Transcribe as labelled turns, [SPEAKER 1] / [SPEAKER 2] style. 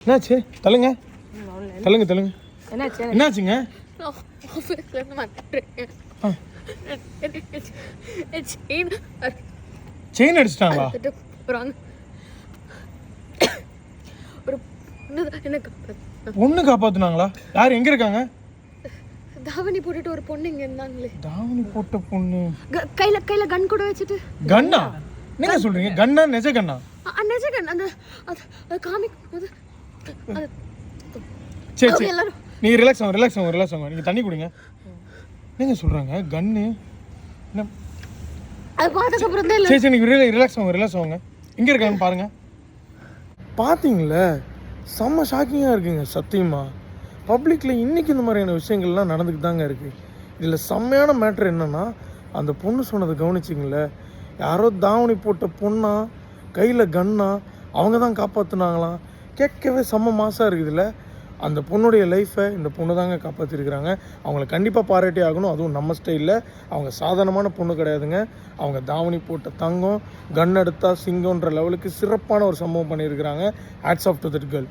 [SPEAKER 1] என்னாச்சு? தள்ளுங்க தள்ளுங்க தள்ளுங்க. என்னாச்சுங்க? செயின் அடிச்சிட்டாங்களா? பொண்ணு காப்பாத்துனாங்களா? யார்? எங்க இருக்காங்க?
[SPEAKER 2] தாவணி போட்டுட்டு ஒரு பொண்ணு இங்க இருந்தாங்களே.
[SPEAKER 1] தாவணி போட்ட பொண்ணு
[SPEAKER 2] கையில கன் கூட வச்சிட்டு.
[SPEAKER 1] கன்னா? என்ன சொல்றீங்க? கன்னா? நெஜ கன்னா?
[SPEAKER 2] நெஜ கன். அந்த காமிக் அது
[SPEAKER 1] சரி சரி, நீங்க ரிலாக்ஸ் ஆகுங்க. நீங்க தண்ணி குடிங்க. என்னங்க சொல்றாங்க? கன்னு என்ன?
[SPEAKER 2] அது பார்த்ததுக்கு அப்புறம் தான்.
[SPEAKER 1] சரி சரி, நீங்க ரிலாக்ஸ் ஆகுங்க. எங்க இருக்காங்கன்னு பாருங்க. பாத்தீங்களா? செம்ம ஷாக்கிங்காக இருக்குங்க சத்தியமா. பப்ளிக்கில் இன்றைக்கி இந்த மாதிரியான விஷயங்கள்லாம் நடந்துக்கிட்டு தாங்க இருக்குது. இதில் செம்மையான மேட்ரு என்னென்னா, அந்த பொண்ணு சொன்னதை கவனிச்சிங்களே, யாரோ தாவணி போட்ட பொண்ணா, கையில் கன்னா, அவங்க தான் காப்பாற்றுனாங்களாம். கேட்கவே செம்ம மாசாக இருக்குதுல்ல. அந்த பொண்ணுடைய லைஃப்பை இந்த பொண்ணு தாங்க காப்பாற்றிருக்கிறாங்க. அவங்கள கண்டிப்பாக பாராட்டி ஆகணும். அதுவும் நம்ம ஸ்டைலில். அவங்க சாதாரணமான பொண்ணு கிடையாதுங்க. அவங்க தாவணி போட்ட தங்கம், கன் எடுத்தா சிங்கம்ன்ற லெவலுக்கு சிறப்பான ஒரு சம்பவம் பண்ணியிருக்கிறாங்க. Hats off to that girl.